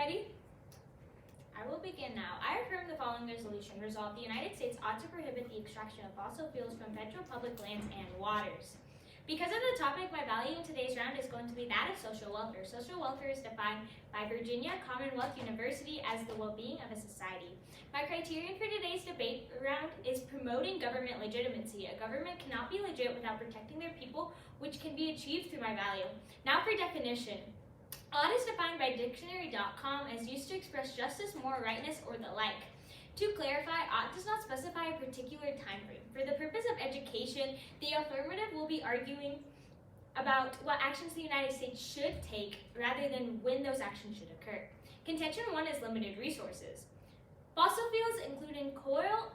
ready? I will begin now. I affirm the following resolution. Resolve, the United States ought to prohibit the extraction of fossil fuels from federal public lands and waters. Because of the topic, my value in today's round is going to be that of social welfare. Social welfare is defined by Virginia Commonwealth University as the well-being of a society. My criterion for today's debate round is promoting government legitimacy. A government cannot be legit without protecting their people, which can be achieved through my value. Now for definition. Ought is defined by dictionary.com as used to express justice, moral rightness, or the like. To clarify, ought does not specify a particular time frame. For the purpose of education, the affirmative will be arguing about what actions the United States should take rather than when those actions should occur. Contention 1 is limited resources. Fossil fuels, including coal,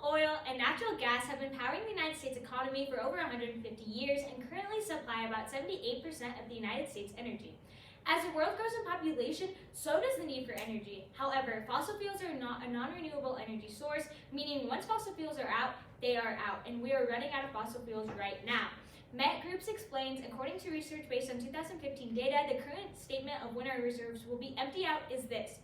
oil, and natural gas, have been powering the United States economy for over 150 years and currently supply about 78% of the United States energy. As the world grows in population, so does the need for energy. However, fossil fuels are not a non-renewable energy source, meaning once fossil fuels are out, they are out, and we are running out of fossil fuels right now. Met Groups explains, according to research based on 2015 data, the current statement of when our reserves will be empty out is this: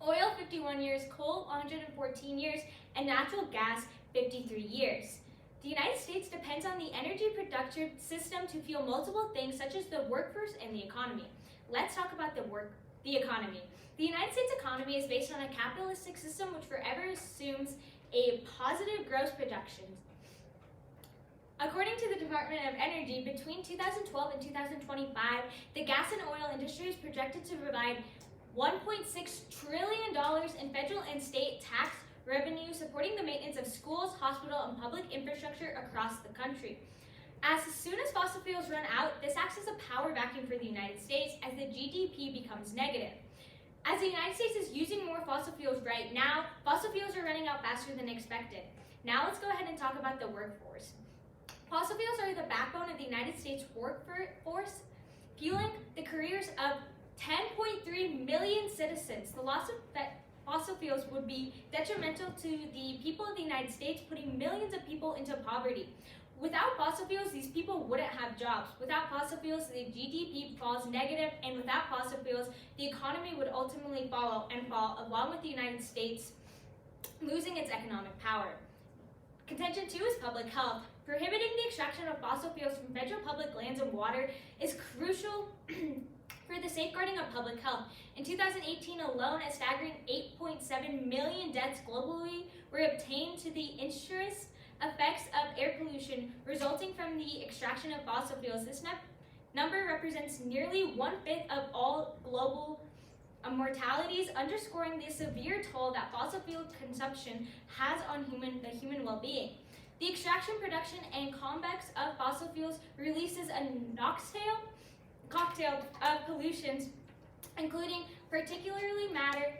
oil 51 years, coal 114 years, and natural gas 53 years. The United States depends on the energy production system to fuel multiple things such as the workforce and the economy. Let's talk about the economy. The United States economy is based on a capitalistic system which forever assumes a positive gross production. According to the Department of Energy, between 2012 and 2025, the gas and oil industry is projected to provide $1.6 trillion in federal and state tax revenue, supporting the maintenance of schools, hospitals, and public infrastructure across the country. As soon as fossil fuels run out, this acts as a power vacuum for the United States as the GDP becomes negative. As the United States is using more fossil fuels right now, fossil fuels are running out faster than expected. Now let's go ahead and talk about the workforce. Fossil fuels are the backbone of the United States workforce, fueling the careers of 10.3 million citizens. The loss of fossil fuels would be detrimental to the people of the United States, putting millions of people into poverty. Without fossil fuels, these people wouldn't have jobs. Without fossil fuels, the GDP falls negative, and without fossil fuels, the economy would ultimately fall, along with the United States losing its economic power. Contention 2 is public health. Prohibiting the extraction of fossil fuels from federal public lands and water is crucial for the safeguarding of public health. In 2018 alone, a staggering 8.7 million deaths globally were obtained to the injurious effects of air pollution resulting from the extraction of fossil fuels. This number represents nearly 1/5 of all global mortalities, underscoring the severe toll that fossil fuel consumption has on the human well-being. The extraction, production, and convex of fossil fuels releases a cocktail of pollutions, including particularly matter,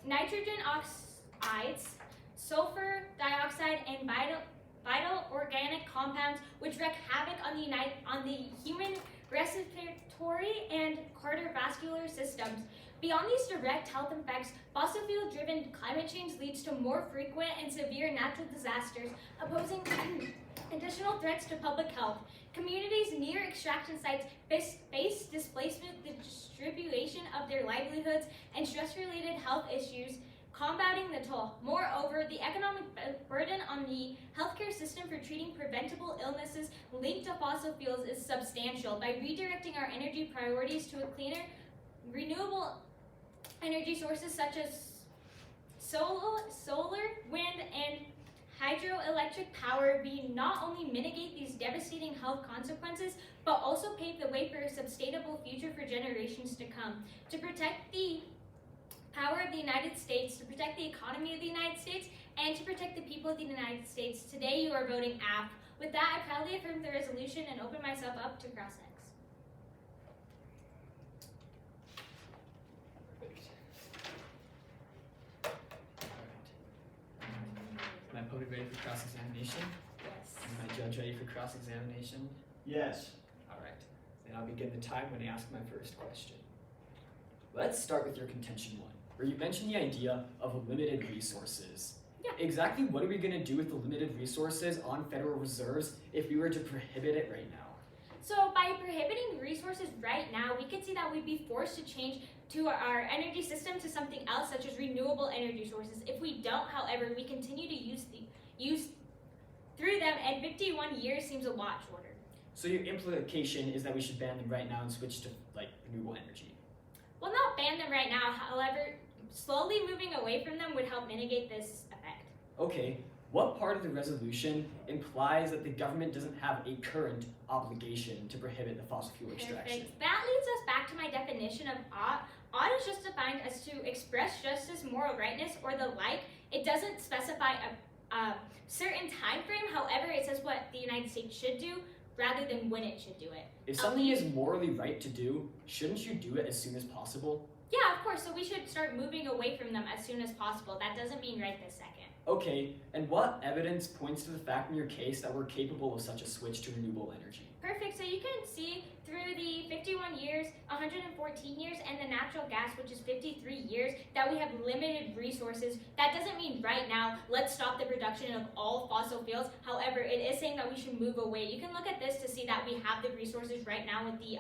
nitrogen oxides, sulfur dioxide, and vital organic compounds, which wreak havoc on the human respiratory and cardiovascular systems. Beyond these direct health effects, fossil fuel-driven climate change leads to more frequent and severe natural disasters, posing additional threats to public health. Communities near extraction sites face displacement, the distribution of their livelihoods, and stress-related health issues, combating the toll. Moreover, the economic burden on the healthcare system for treating preventable illnesses linked to fossil fuels is substantial. By redirecting our energy priorities to a cleaner, renewable energy sources such as solar, wind, and hydroelectric power, we not only mitigate these devastating health consequences, but also pave the way for a sustainable future for generations to come. To protect the power of the United States, to protect the economy of the United States, and to protect the people of the United States, today you are voting AF. With that, I proudly affirm the resolution and open myself up to cross-examination. Is my opponent ready for cross-examination? Yes. Is my judge ready for cross-examination? Yes. All right. Then I'll begin the time when I ask my first question. Let's start with your contention 1, where you mentioned the idea of limited resources. Yeah. Exactly what are we going to do with the limited resources on federal reserves if we were to prohibit it right now? So by prohibiting resources right now, we can see that we'd be forced to change to our energy system to something else, such as renewable energy sources. If we don't, however, we continue to use through them, and 51 years seems a lot shorter. So your implication is that we should ban them right now and switch to renewable energy. Well, not ban them right now, however, slowly moving away from them would help mitigate this effect. Okay, what part of the resolution implies that the government doesn't have a current obligation to prohibit the fossil fuel extraction? Perfect. That leads us back to my definition of ought. Ought is just defined as to express justice, moral rightness, or the like. It doesn't specify a certain time frame. However, it says what the United States should do rather than when it should do it. If something is morally right to do, shouldn't you do it as soon as possible? Yeah, of course. So we should start moving away from them as soon as possible. That doesn't mean right this second. Okay, and what evidence points to the fact in your case that we're capable of such a switch to renewable energy? Perfect. So you can see through the 51 years, 114 years, and the natural gas, which is 53 years, that we have limited resources. That doesn't mean right now, let's stop the production of all fossil fuels. However, it is saying that we should move away. You can look at this to see that we have the resources right now with the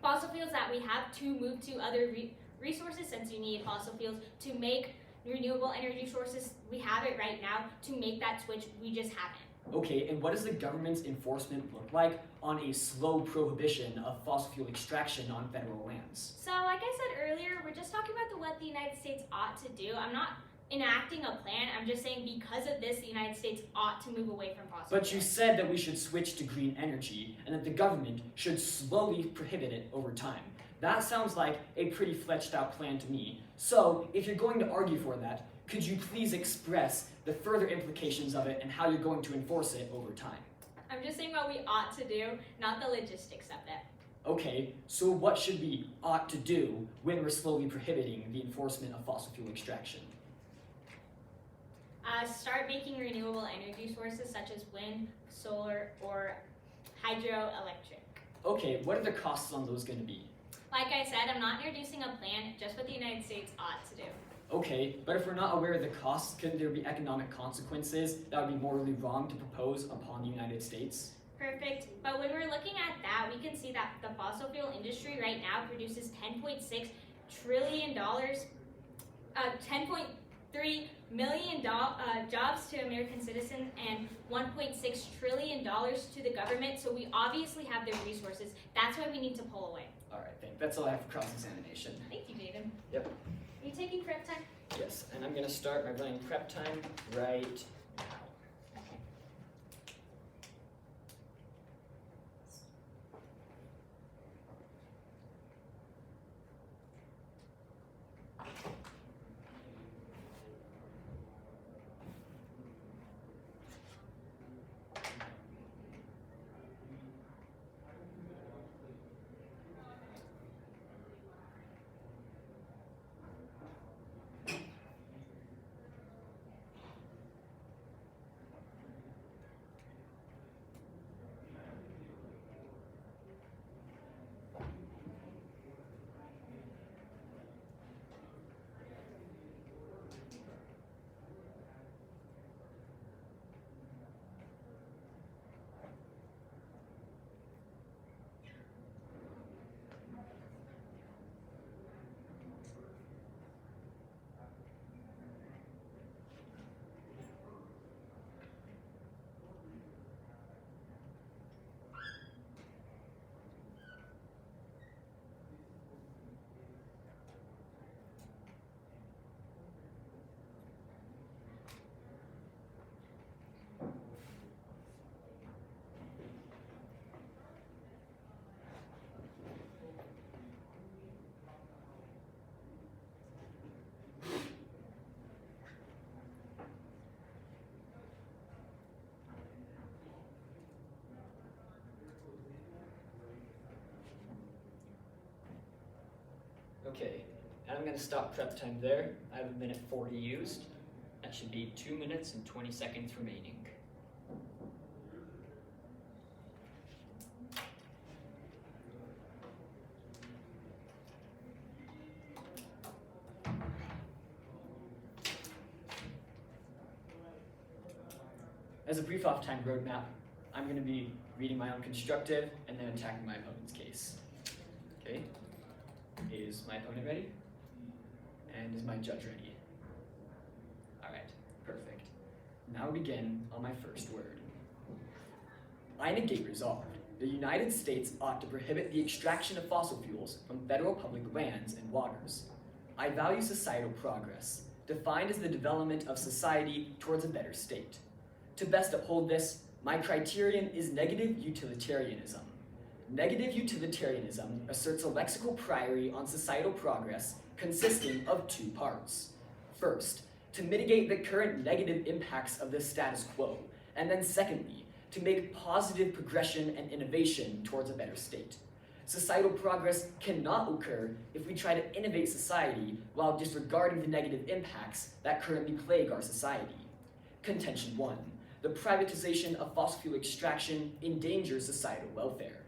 fossil fuels that we have to move to other resources, since you need fossil fuels to make renewable energy sources. We have it right now to make that switch. We just haven't. Okay, and what does the government's enforcement look like on a slow prohibition of fossil fuel extraction on federal lands? So, like I said earlier, we're just talking about what the United States ought to do. I'm not enacting a plan. I'm just saying because of this, the United States ought to move away from fossil But fuels. you said that we should switch to green energy and that the government should slowly prohibit it over time. That sounds like a pretty fleshed out plan to me. So, if you're going to argue for that, could you please express the further implications of it and how you're going to enforce it over time? I'm just saying what we ought to do, not the logistics of it. Okay, so what should we ought to do when we're slowly prohibiting the enforcement of fossil fuel extraction? Start making renewable energy sources such as wind, solar, or hydroelectric. Okay, what are the costs on those going to be? Like I said, I'm not introducing a plan, just what the United States ought to do. Okay, but if we're not aware of the costs, couldn't there be economic consequences that would be morally wrong to propose upon the United States? Perfect. But when we're looking at that, we can see that the fossil fuel industry right now produces $10.6 trillion, 10.3 million jobs to American citizens, and $1.6 trillion to the government. So we obviously have the resources. That's why we need to pull away. All right, that's all I have for cross-examination. Thank you, Jaden. Yep. Are you taking prep time? Yes, and I'm going to start my running prep time right now. Okay, and I'm going to stop prep time there. I have 1:40 used. That should be 2 minutes and 20 seconds remaining. As a brief off-time roadmap, I'm going to be reading my own constructive and then attacking my opponent's case. Okay? Is my opponent ready? And is my judge ready? Alright, perfect. Now we begin on my first word. I negate resolved. The United States ought to prohibit the extraction of fossil fuels from federal public lands and waters. I value societal progress, defined as the development of society towards a better state. To best uphold this, my criterion is negative utilitarianism. Negative utilitarianism asserts a lexical priori on societal progress consisting of two parts. First, to mitigate the current negative impacts of the status quo, and then secondly, to make positive progression and innovation towards a better state. Societal progress cannot occur if we try to innovate society while disregarding the negative impacts that currently plague our society. Contention 1. The privatization of fossil fuel extraction endangers societal welfare.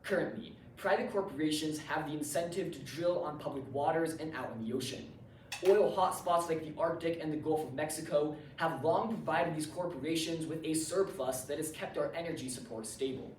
Currently, private corporations have the incentive to drill on public waters and out in the ocean. Oil hotspots like the Arctic and the Gulf of Mexico have long provided these corporations with a surplus that has kept our energy support stable.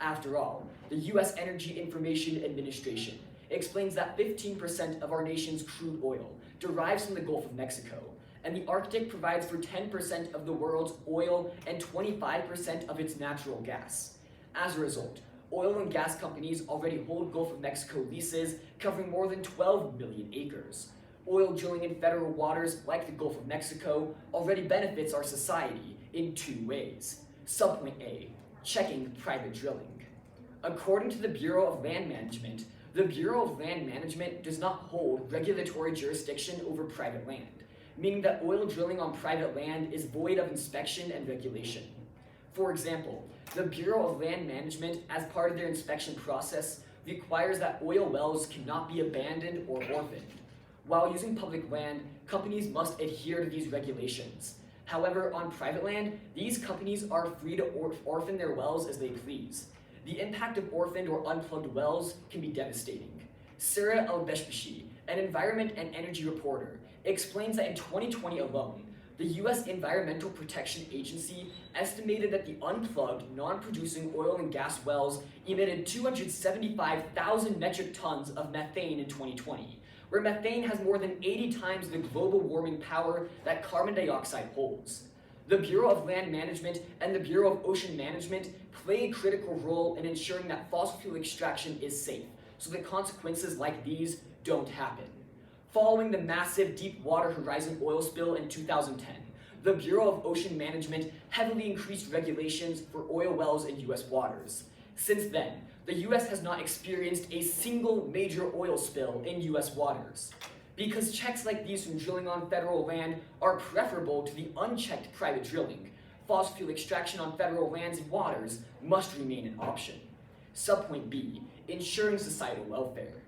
After all, the U.S. Energy Information Administration explains that 15% of our nation's crude oil derives from the Gulf of Mexico, and the Arctic provides for 10% of the world's oil and 25% of its natural gas. As a result, oil and gas companies already hold Gulf of Mexico leases covering more than 12 million acres. Oil drilling in federal waters like the Gulf of Mexico already benefits our society in two ways. Subpoint A, checking private drilling. According to the Bureau of Land Management, the Bureau of Land Management does not hold regulatory jurisdiction over private land, meaning that oil drilling on private land is void of inspection and regulation. For example, the Bureau of Land Management, as part of their inspection process, requires that oil wells cannot be abandoned or orphaned. While using public land, companies must adhere to these regulations. However, on private land, these companies are free to orphan their wells as they please. The impact of orphaned or unplugged wells can be devastating. Sarah El-Beshbishi, an environment and energy reporter, explains that in 2020 alone, the U.S. Environmental Protection Agency estimated that the unplugged, non-producing oil and gas wells emitted 275,000 metric tons of methane in 2020, where methane has more than 80 times the global warming power that carbon dioxide holds. The Bureau of Land Management and the Bureau of Ocean Management play a critical role in ensuring that fossil fuel extraction is safe, so that consequences like these don't happen. Following the massive Deepwater Horizon oil spill in 2010, the Bureau of Ocean Management heavily increased regulations for oil wells in U.S. waters. Since then, the U.S. has not experienced a single major oil spill in U.S. waters. Because checks like these from drilling on federal land are preferable to the unchecked private drilling, fossil fuel extraction on federal lands and waters must remain an option. Subpoint B, ensuring societal welfare.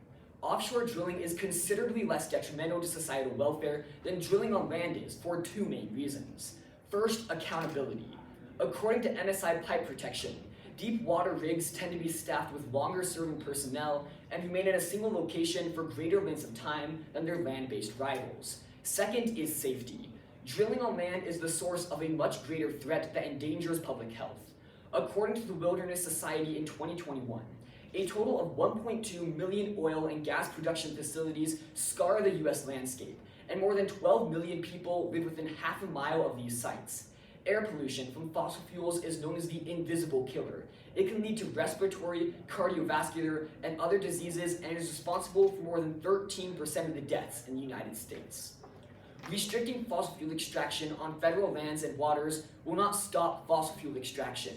Offshore drilling is considerably less detrimental to societal welfare than drilling on land is for two main reasons. First, accountability. According to NSI Pipe Protection, deep water rigs tend to be staffed with longer serving personnel and remain in a single location for greater lengths of time than their land-based rivals. Second is safety. Drilling on land is the source of a much greater threat that endangers public health. According to the Wilderness Society in 2021, a total of 1.2 million oil and gas production facilities scar the U.S. landscape, and more than 12 million people live within half a mile of these sites. Air pollution from fossil fuels is known as the invisible killer. It can lead to respiratory, cardiovascular, and other diseases, and is responsible for more than 13% of the deaths in the United States. Restricting fossil fuel extraction on federal lands and waters will not stop fossil fuel extraction.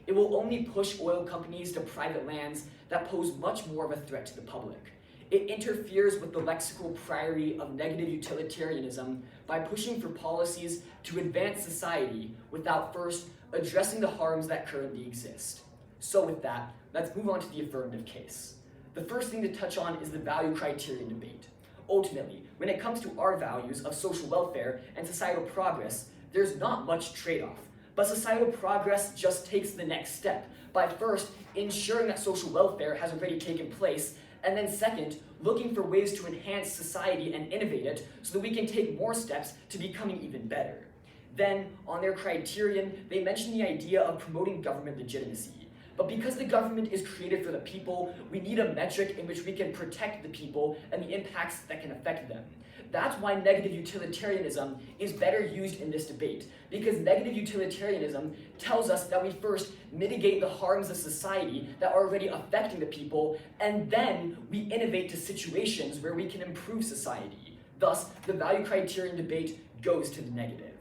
It will only push oil companies to private lands that pose much more of a threat to the public. It interferes with the lexical priori of negative utilitarianism by pushing for policies to advance society without first addressing the harms that currently exist. So with that, let's move on to the affirmative case. The first thing to touch on is the value criterion debate. Ultimately, when it comes to our values of social welfare and societal progress, there's not much trade-off. But societal progress just takes the next step by first ensuring that social welfare has already taken place, and then second, looking for ways to enhance society and innovate it so that we can take more steps to becoming even better. Then, on their criterion, they mention the idea of promoting government legitimacy. But because the government is created for the people, we need a metric in which we can protect the people and the impacts that can affect them. That's why negative utilitarianism is better used in this debate, because negative utilitarianism tells us that we first mitigate the harms of society that are already affecting the people, and then we innovate to situations where we can improve society. Thus, the value criterion debate goes to the negative.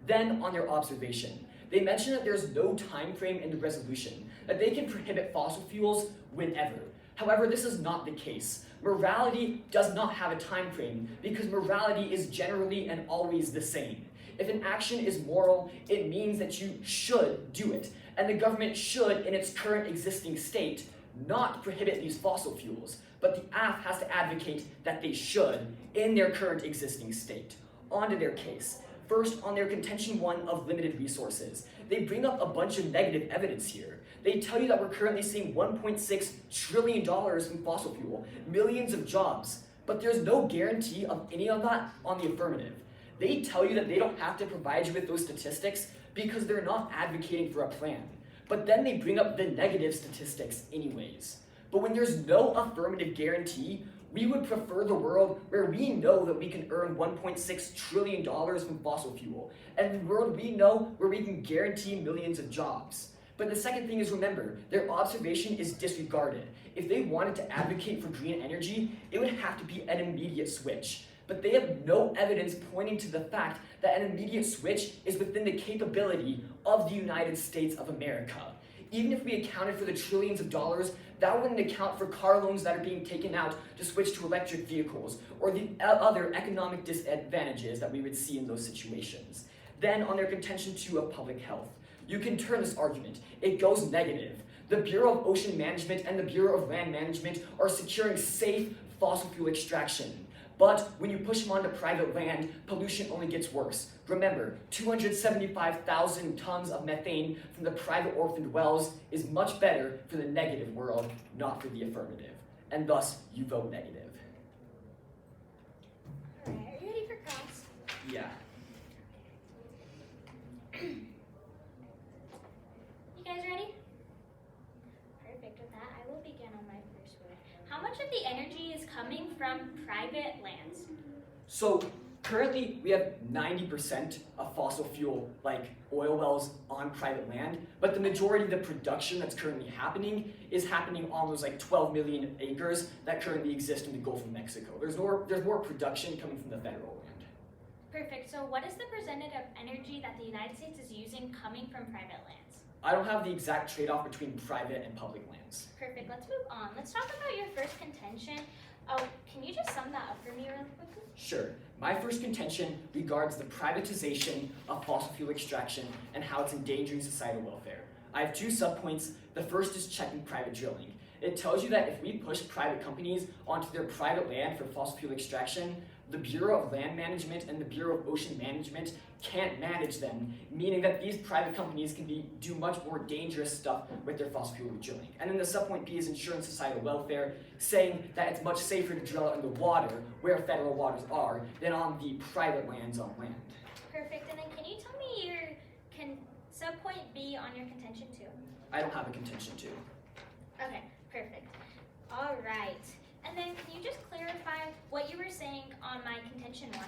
Then, on their observation, they mention that there's no time frame in the resolution, that they can prohibit fossil fuels whenever. However, this is not the case. Morality does not have a time frame because morality is generally and always the same. If an action is moral, it means that you should do it, and the government should, in its current existing state, not prohibit these fossil fuels, but the AF has to advocate that they should in their current existing state. On to their case. First, on their contention 1 of limited resources, they bring up a bunch of negative evidence here. They tell you that we're currently seeing $1.6 trillion from fossil fuel, millions of jobs, but there's no guarantee of any of that on the affirmative. They tell you that they don't have to provide you with those statistics because they're not advocating for a plan. But then they bring up the negative statistics anyways. But when there's no affirmative guarantee, we would prefer the world where we know that we can earn $1.6 trillion from fossil fuel, and the world we know where we can guarantee millions of jobs. But the second thing is, remember, their observation is disregarded. If they wanted to advocate for green energy, it would have to be an immediate switch. But they have no evidence pointing to the fact that an immediate switch is within the capability of the United States of America. Even if we accounted for the trillions of dollars, that wouldn't account for car loans that are being taken out to switch to electric vehicles, or the other economic disadvantages that we would see in those situations. Then, on their contention 2 of public health, you can turn this argument. It goes negative. The Bureau of Ocean Management and the Bureau of Land Management are securing safe fossil fuel extraction. But when you push them onto private land, pollution only gets worse. Remember, 275,000 tons of methane from the private orphaned wells is much better for the negative world, not for the affirmative. And thus, you vote negative. Alright, are you ready for class? Yeah. You guys ready? Perfect. With that, I will begin on my first word. How much of the energy is coming from private lands? So currently we have 90% of fossil fuel, like oil wells, on private land, but the majority of the production that's currently happening is happening on those like 12 million acres that currently exist in the Gulf of Mexico. There's more production coming from the federal land. Perfect. So what is the percentage of energy that the United States is using coming from private lands? I don't have the exact trade-off between private and public lands. Perfect. Let's move on. Let's talk about your first contention. Oh, can you just sum that up for me really quickly? Sure. My first contention regards the privatization of fossil fuel extraction and how it's endangering societal welfare. I have 2 subpoints. The first is checking private drilling. It tells you that if we push private companies onto their private land for fossil fuel extraction, the Bureau of Land Management and the Bureau of Ocean Management can't manage them, meaning that these private companies can do much more dangerous stuff with their fossil fuel drilling. And then the subpoint B is ensuring societal welfare, saying that it's much safer to drill out in the water, where federal waters are, than on the private lands on land. Perfect. And then can you tell me your subpoint B on your contention 2? I don't have a contention 2. Okay, perfect. All right. And then can you just clarify what you were saying on my contention 1?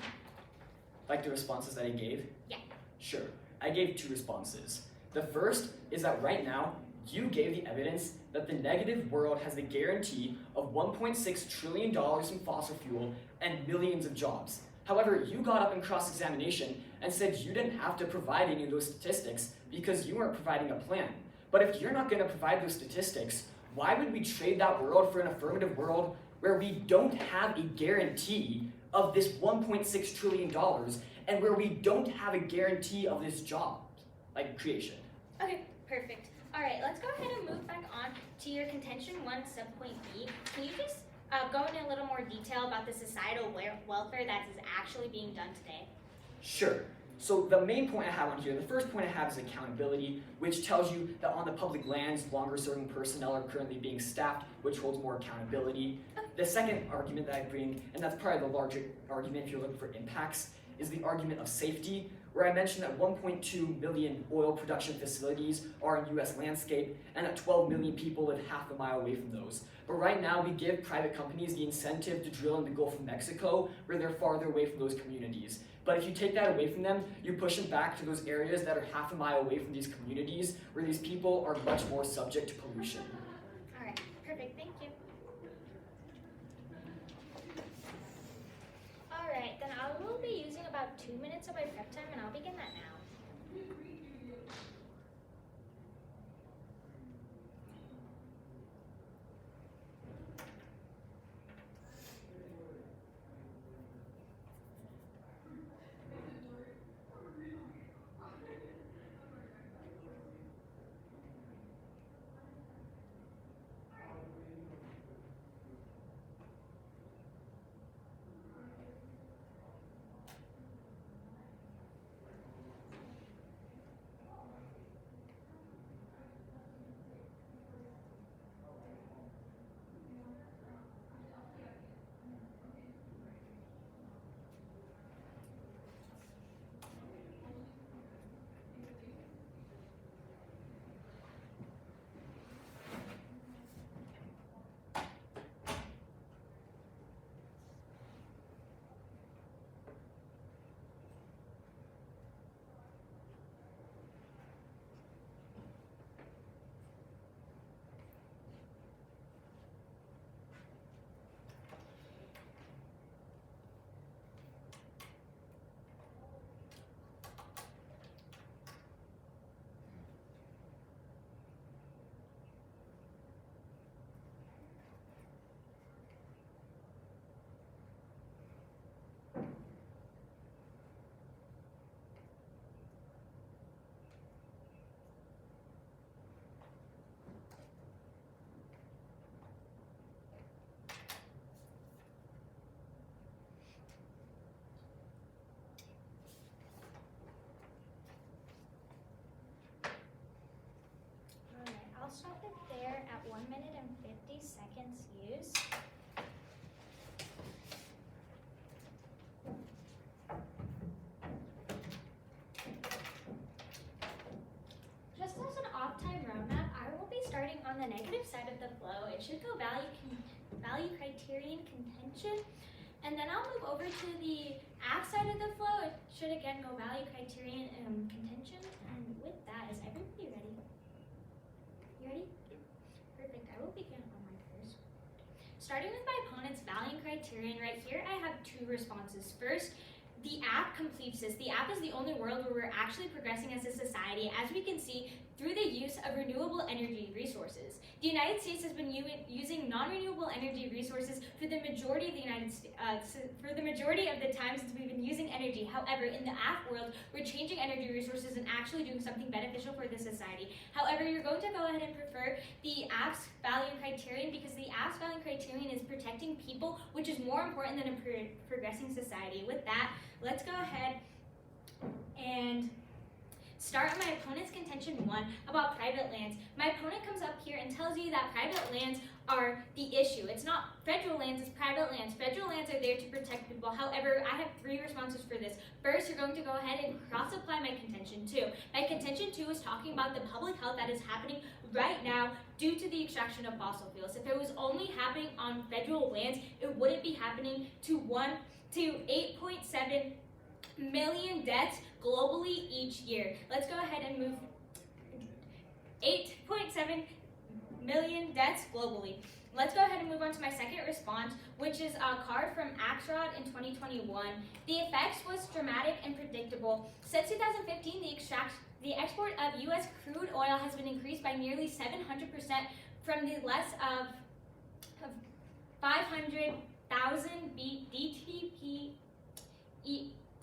Like the responses that I gave? Yeah. Sure. I gave 2 responses. The first is that right now, you gave the evidence that the negative world has the guarantee of $1.6 trillion in fossil fuel and millions of jobs. However, you got up in cross-examination and said you didn't have to provide any of those statistics because you weren't providing a plan. But if you're not going to provide those statistics, why would we trade that world for an affirmative world where we don't have a guarantee of this $1.6 trillion and where we don't have a guarantee of this job, like creation? Okay, perfect. All right, let's go ahead and move back on to your contention 1 subpoint B. Can you just go into a little more detail about the societal welfare that is actually being done today? Sure. So the main point I have on here, the first point I have is accountability, which tells you that on the public lands, longer serving personnel are currently being staffed, which holds more accountability. The second argument that I bring, and that's probably the larger argument if you're looking for impacts, is the argument of safety, where I mentioned that 1.2 million oil production facilities are in US landscape and that 12 million people live half a mile away from those. But right now we give private companies the incentive to drill in the Gulf of Mexico where they're farther away from those communities. But if you take that away from them, you push them back to those areas that are half a mile away from these communities where these people are much more subject to pollution. All right, perfect, thank you. All right, then I will be using about 2 minutes of my prep time and I'll begin that now. I'll stop it there at 1 minute and 50 seconds used. Just as an off-time roadmap, I will be starting on the negative side of the flow. It should go value criterion contention, and then I'll move over to the aft side of the flow. It should again go value criterion contention. And with that, is everybody ready? You ready? Perfect. I will begin on my first. Starting with my opponent's valuing criterion, right here I have two responses. First, the app completes this. The app is the only world where we're actually progressing as a society, as we can see through the use of renewable energy resources. The United States has been using non-renewable energy resources for the majority of the time since we've been using energy. However, in the app world, we're changing energy resources and actually doing something beneficial for the society. However, you're going to go ahead and prefer the app's value criterion because the app's value criterion is protecting people, which is more important than a progressing society. With that, let's go ahead and start on my opponent's contention 1 about private lands. My opponent comes up here and tells you that private lands are the issue. It's not federal lands, it's private lands. Federal lands are there to protect people. However, I have 3 responses for this. First, you're going to go ahead and cross-apply my contention 2. My contention 2 is talking about the public health that is happening right now due to the extraction of fossil fuels. If it was only happening on federal lands, it wouldn't be happening to 8.7 million deaths globally each year. Let's go ahead and move 8.7 million deaths globally. Let's go ahead and move on to my second response, which is a card from Axrod in 2021. The effects was dramatic and predictable. Since 2015, the export of U.S. crude oil has been increased by nearly 700% from the less of 500,000 DTP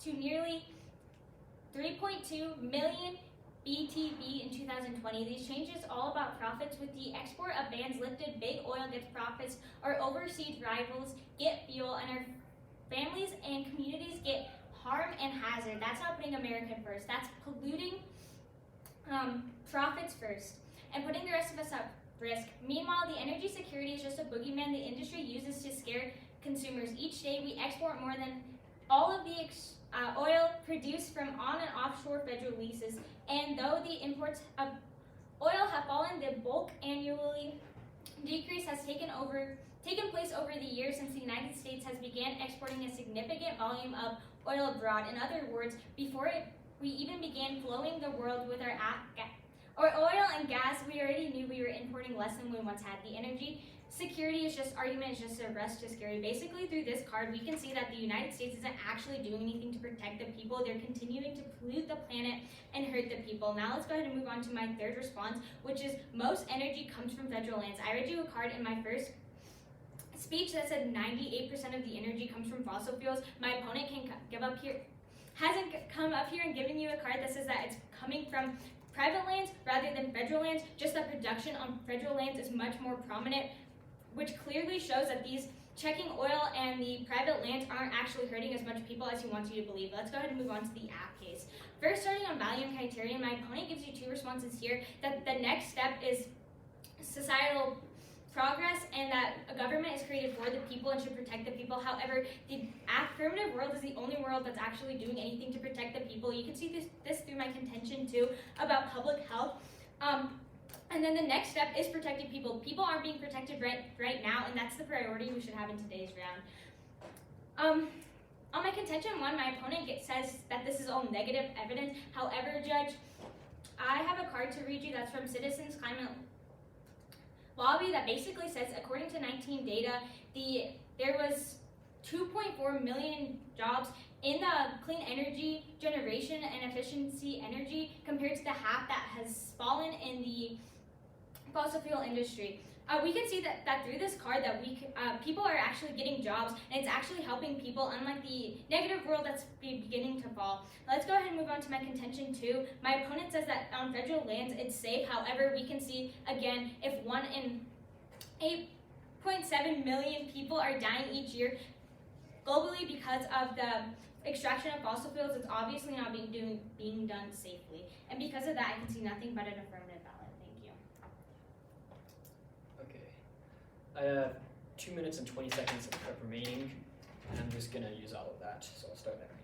to nearly 3.2 million BTB in 2020. These changes all about profits. With the export of bans lifted, big oil gets profits, our overseas rivals get fuel, and our families and communities get harm and hazard. That's not putting America first. That's polluting profits first and putting the rest of us at risk. Meanwhile, the energy security is just a boogeyman the industry uses to scare consumers. Each day we export more than all of the oil produced from on and offshore federal leases, and though the imports of oil have fallen, the bulk annually decrease has taken place over the years since the United States has began exporting a significant volume of oil abroad. In other words, before we even began flowing the world with our oil and gas, we already knew we were importing less than we once had. The energy security argument is just a rest to scary. Basically, through this card, we can see that the United States isn't actually doing anything to protect the people. They're continuing to pollute the planet and hurt the people. Now let's go ahead and move on to my third response, which is most energy comes from federal lands. I read you a card in my first speech that said 98% of the energy comes from fossil fuels. My opponent hasn't come up here and given you a card that says that it's coming from private lands rather than federal lands. Just that production on federal lands is much more prominent, which clearly shows that these checking oil and the private lands aren't actually hurting as much people as he wants you to believe. Let's go ahead and move on to the app case. First, starting on value and criterion, my opponent gives you two responses here, that the next step is societal progress and that a government is created for the people and should protect the people. However, the affirmative world is the only world that's actually doing anything to protect the people. You can see this through my contention too about public health. And then the next step is protecting people. People aren't being protected right now, and that's the priority we should have in today's round. On my contention one, my opponent says that this is all negative evidence. However, Judge, I have a card to read you that's from Citizens Climate Lobby that basically says, according to 19 data, there was 2.4 million jobs in the clean energy generation and efficiency energy compared to the half that has fallen in the fossil fuel industry. We can see that through this card that people are actually getting jobs, and it's actually helping people, unlike the negative world that's beginning to fall. Let's go ahead and move on to my contention 2. My opponent says that on federal lands it's safe. However, we can see again, if 1 in 8.7 million people are dying each year globally because of the extraction of fossil fuels, it's obviously not being done safely. And because of that, I can see nothing but an affirmative ballot. Thank you. Okay. I have 2 minutes and 20 seconds of prep remaining, and I'm just going to use all of that, so I'll start that right now.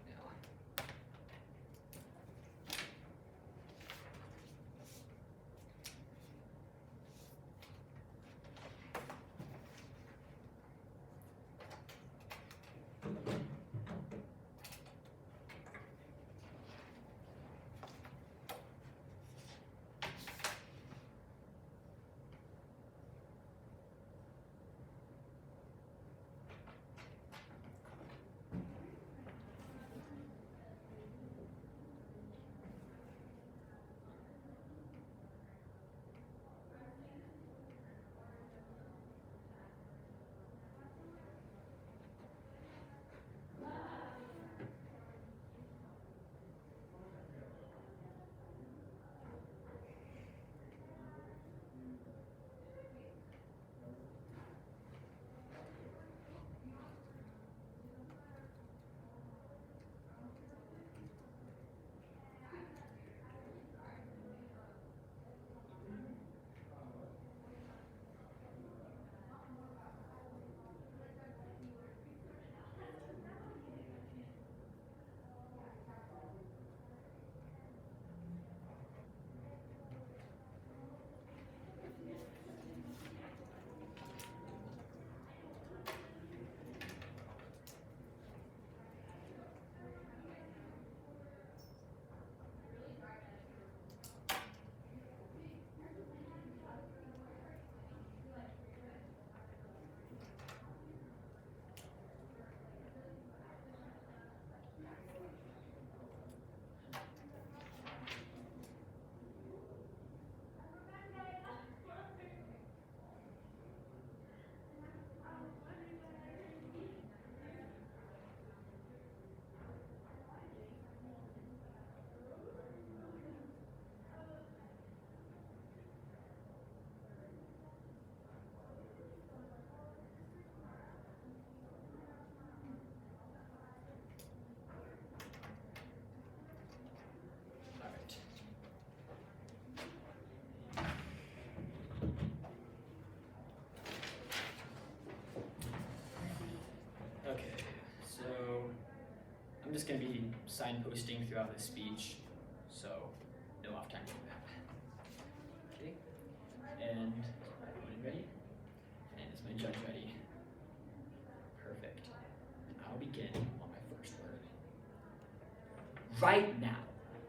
just going to be signposting throughout this speech, so no off time for that. Okay, and is my opponent ready? And is my judge ready? Perfect. I'll begin on my first word. Right now,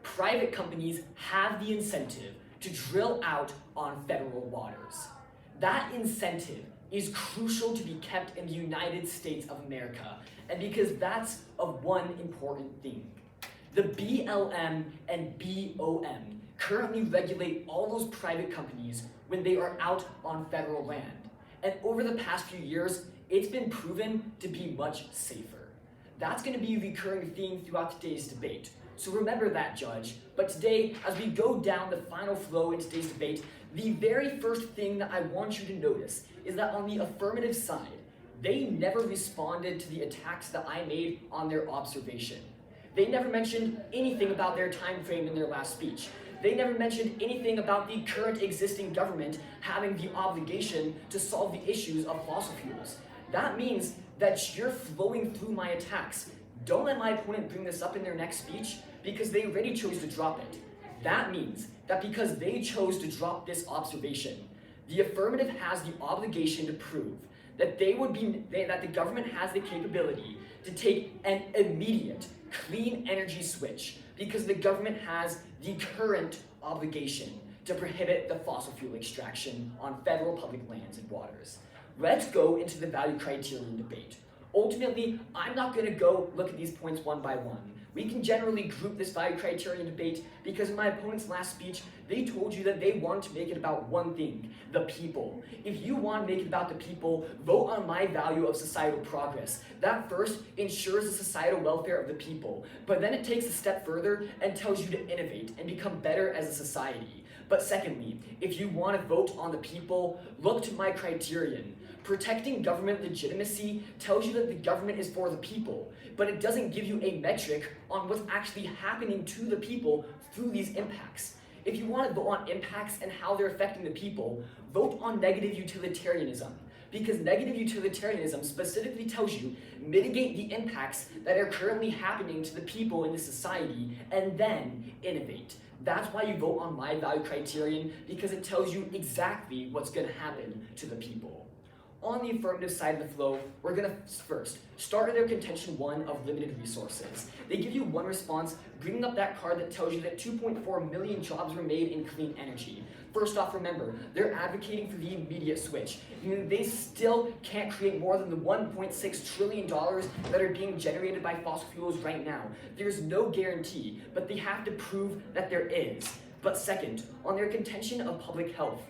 private companies have the incentive to drill out on federal waters. That incentive is crucial to be kept in the United States of America, and because that's of one important thing. The BLM and BOM currently regulate all those private companies when they are out on federal land. And over the past few years, it's been proven to be much safer. That's going to be a recurring theme throughout today's debate. So remember that, Judge. But today, as we go down the final flow in today's debate, the very first thing that I want you to notice is that on the affirmative side, they never responded to the attacks that I made on their observation. They never mentioned anything about their time frame in their last speech. They never mentioned anything about the current existing government having the obligation to solve the issues of fossil fuels. That means that you're flowing through my attacks. Don't let my opponent bring this up in their next speech because they already chose to drop it. That means that because they chose to drop this observation, the affirmative has the obligation to prove that that the government has the capability to take an immediate clean energy switch because the government has the current obligation to prohibit the fossil fuel extraction on federal public lands and waters. Let's go into the value criterion debate. Ultimately, I'm not going to go look at these points one by one. We can generally group this value criterion debate because in my opponent's last speech, they told you that they want to make it about one thing, the people. If you want to make it about the people, vote on my value of societal progress. That first ensures the societal welfare of the people, but then it takes a step further and tells you to innovate and become better as a society. But secondly, if you want to vote on the people, look to my criterion. Protecting government legitimacy tells you that the government is for the people, but it doesn't give you a metric on what's actually happening to the people through these impacts. If you want to vote on impacts and how they're affecting the people, vote on negative utilitarianism, because negative utilitarianism specifically tells you mitigate the impacts that are currently happening to the people in the society and then innovate. That's why you vote on my value criterion, because it tells you exactly what's going to happen to the people. On the affirmative side of the flow, we're going to first start with their contention 1 of limited resources. They give you one response, bringing up that card that tells you that 2.4 million jobs were made in clean energy. First off, remember, they're advocating for the immediate switch. They still can't create more than the $1.6 trillion that are being generated by fossil fuels right now. There's no guarantee, but they have to prove that there is. But second, on their contention of public health,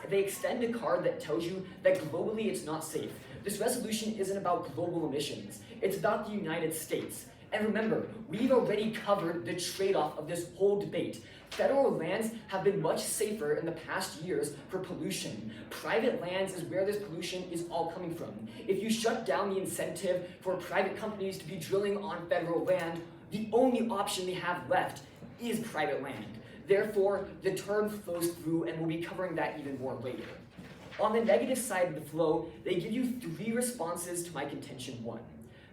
they extend a card that tells you that globally it's not safe. This resolution isn't about global emissions. It's about the United States. And remember, we've already covered the trade-off of this whole debate. Federal lands have been much safer in the past years for pollution. Private lands is where this pollution is all coming from. If you shut down the incentive for private companies to be drilling on federal land, the only option they have left is private land. Therefore, the term flows through, and we'll be covering that even more later. On the negative side of the flow, they give you 3 responses to my contention 1.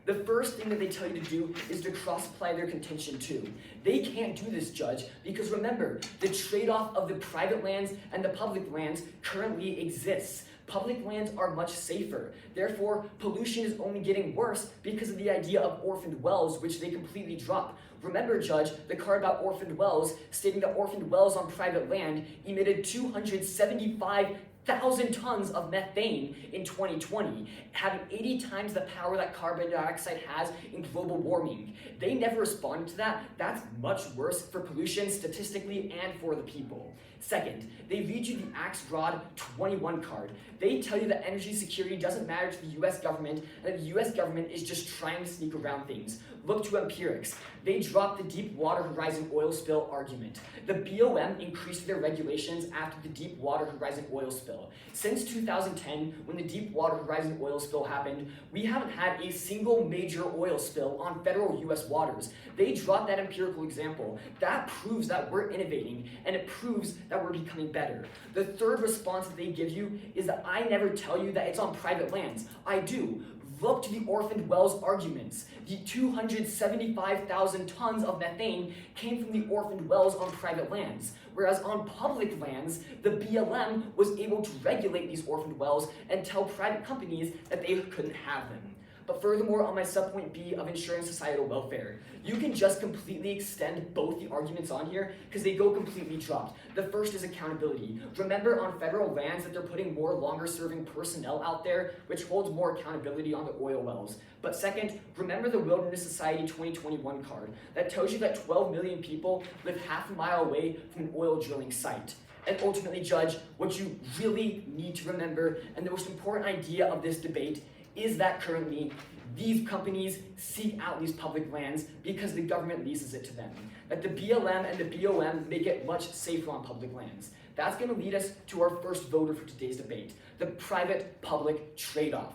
The first thing that they tell you to do is to cross-apply their contention 2. They can't do this, Judge, because remember, the trade-off of the private lands and the public lands currently exists. Public lands are much safer. Therefore, pollution is only getting worse because of the idea of orphaned wells, which they completely drop. Remember, Judge, the card about orphaned wells, stating that orphaned wells on private land emitted 275,000 tons of methane in 2020, having 80 times the power that carbon dioxide has in global warming. They never responded to that. That's much worse for pollution statistically and for the people. Second, they read you the Axe Broad 21 card. They tell you that energy security doesn't matter to the US government and that the US government is just trying to sneak around things. Look to empirics. They dropped the Deepwater Horizon oil spill argument. The BOM increased their regulations after the Deepwater Horizon oil spill. Since 2010, when the Deepwater Horizon oil spill happened, we haven't had a single major oil spill on federal US waters. They dropped that empirical example. That proves that we're innovating, and it proves that we're becoming better. The third response that they give you is that I never tell you that it's on private lands. I do. Look to the orphaned wells arguments. The 275,000 tons of methane came from the orphaned wells on private lands, whereas on public lands, the BLM was able to regulate these orphaned wells and tell private companies that they couldn't have them. But furthermore, on my subpoint B of ensuring societal welfare, you can just completely extend both the arguments on here because they go completely dropped. The first is accountability. Remember on federal lands that they're putting more longer serving personnel out there, which holds more accountability on the oil wells. But second, remember the Wilderness Society 2021 card that tells you that 12 million people live half a mile away from an oil drilling site. And ultimately, Judge, what you really need to remember, and the most important idea of this debate, is that currently these companies seek out these public lands because the government leases it to them. That the BLM and the BOM make it much safer on public lands. That's going to lead us to our first voter for today's debate, the private-public trade-off.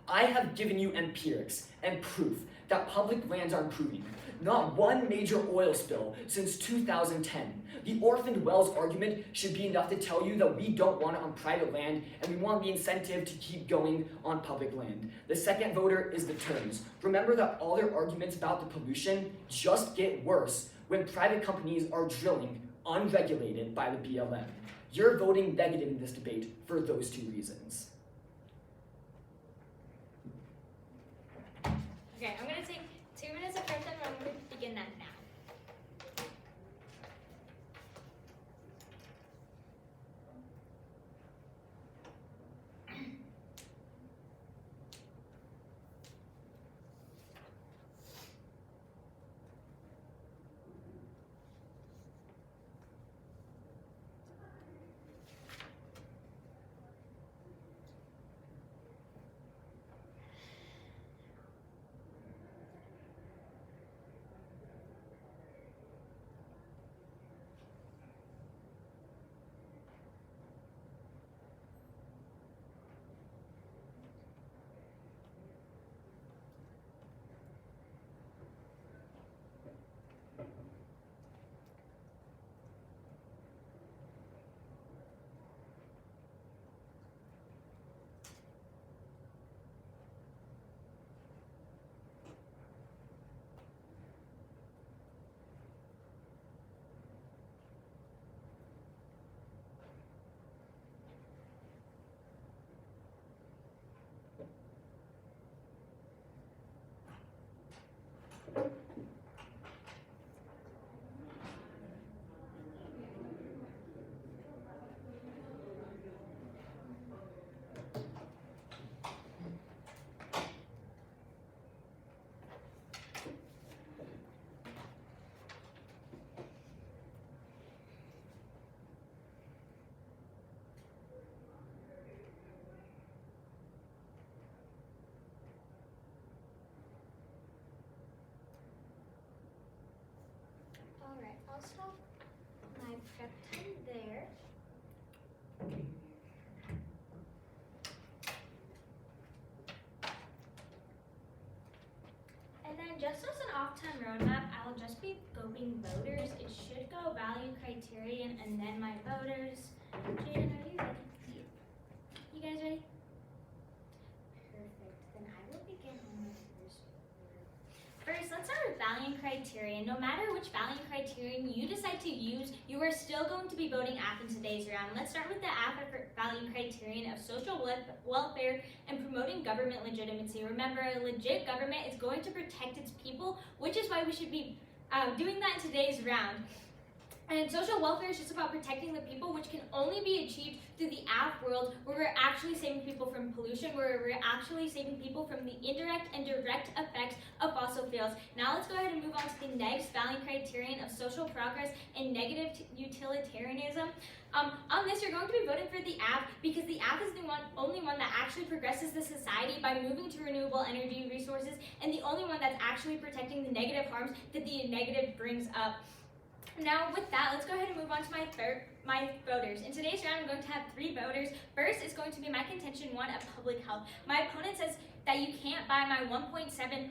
I have given you empirics and proof that public lands are improving. Not one major oil spill since 2010. The orphaned wells argument should be enough to tell you that we don't want it on private land and we want the incentive to keep going on public land. The second voter is the terms. Remember that all their arguments about the pollution just get worse when private companies are drilling unregulated by the BLM. You're voting negative in this debate for those two reasons. Okay, I'm going to take 2 minutes of prep time and I'm going to begin that now. Alright, I'll stop my prep time there. And then just as an off-time roadmap, I'll just be scoping voters. It should go value criterion and then my voters. Jaden, are you ready? You guys ready? Perfect. Then I will begin on my first voter. First, let's start with value criterion. No matter which value criterion you decide to use, you are still going to be voting AF in today's round. Let's start with the AF value criterion of social welfare and promoting government legitimacy. Remember, a legit government is going to protect its people, which is why we should be doing that in today's round. And social welfare is just about protecting the people, which can only be achieved through the AF world, where we're actually saving people from pollution, where we're actually saving people from the indirect and direct effects of fossil fuels. Now let's go ahead and move on to the next value criterion of social progress and negative utilitarianism. On this, you're going to be voting for the AF because the AF is the only one that actually progresses the society by moving to renewable energy resources, and the only one that's actually protecting the negative harms that the negative brings up. Now with that, let's go ahead and move on to my voters. In today's round, I'm going to have 3 voters. First is going to be my contention 1 of public health. My opponent says that you can't buy my 1.7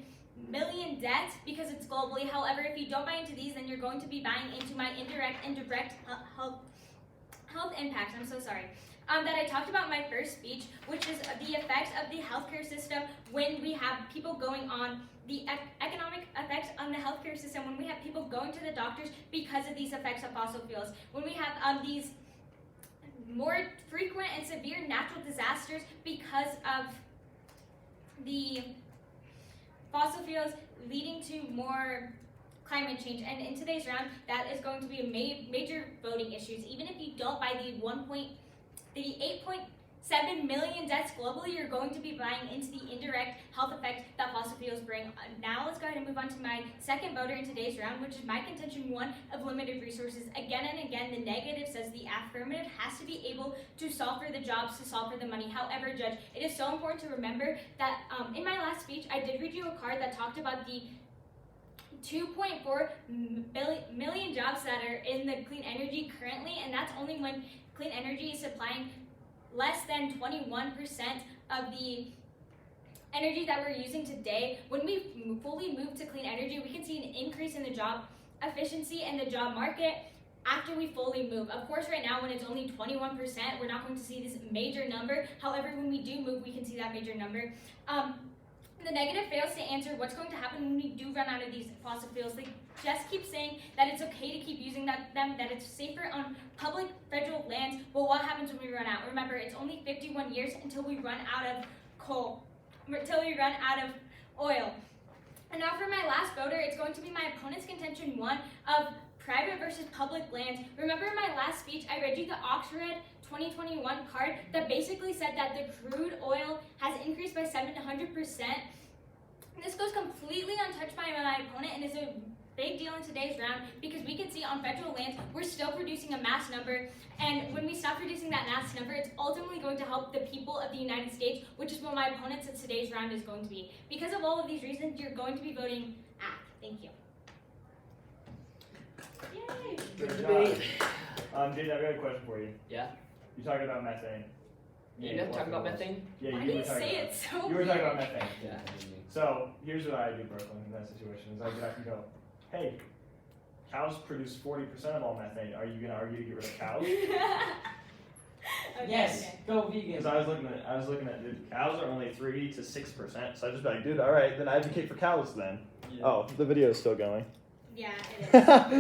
million debt because it's globally. However, if you don't buy into these, then you're going to be buying into my indirect and direct health impacts. I'm so sorry. that I talked about in my first speech, which is the effects of the healthcare system when we have people going on the economic effects on the healthcare system, when we have people going to the doctors because of these effects of fossil fuels, when we have these more frequent and severe natural disasters because of the fossil fuels leading to more climate change. And in today's round, that is going to be a major voting issues. Even if you don't buy the 8.7 million deaths globally, you're going to be buying into the indirect health effects that fossil fuels bring. Now let's go ahead and move on to my second voter in today's round, which is my contention 1 of limited resources. Again and again, the negative says the affirmative has to be able to solve for the jobs, to solve for the money. However, Judge, it is so important to remember that in my last speech, I did read you a card that talked about the 2.4 million jobs that are in the clean energy currently, and that's only when clean energy is supplying less than 21% of the energy that we're using today. When we fully move to clean energy, we can see an increase in the job efficiency and the job market after we fully move. Of course, right now when it's only 21%, we're not going to see this major number. However, when we do move, we can see that major number. The negative fails to answer what's going to happen when we do run out of these fossil fuels. They just keep saying that it's okay to keep using them, that it's safer on public federal lands. Well, what happens when we run out? Remember, it's only 51 years until we run out of coal, until we run out of oil. And now for my last voter, it's going to be my opponent's contention 1 of private versus public lands. Remember in my last speech, I read you the Oxford 2021 card that basically said that the crude oil has increased by 700%. This goes completely untouched by my opponent and is a big deal in today's round because we can see on federal lands, we're still producing a mass number. And when we stop producing that mass number, it's ultimately going to help the people of the United States, which is what my opponent said today's round is going to be. Because of all of these reasons, you're going to be voting ACT. Thank you. Yay! Good debate. Jaden, I've got a question for you. Yeah? You talking about methane? You didn't talk about methane? Yeah, Why you do were you talking say about it so You were talking about methane. Yeah. So here's what I do, Brooklyn, in that situation. Is I get up and go, hey, cows produce 40% of all methane. Are you gonna argue to get rid of cows? Okay, Yes, okay. go vegan. Because I was looking at dude, cows are only 3 to 6%. So I just be like, dude, all right, then I advocate for cows then. Yeah. Oh, the video is still going. Yeah, it is.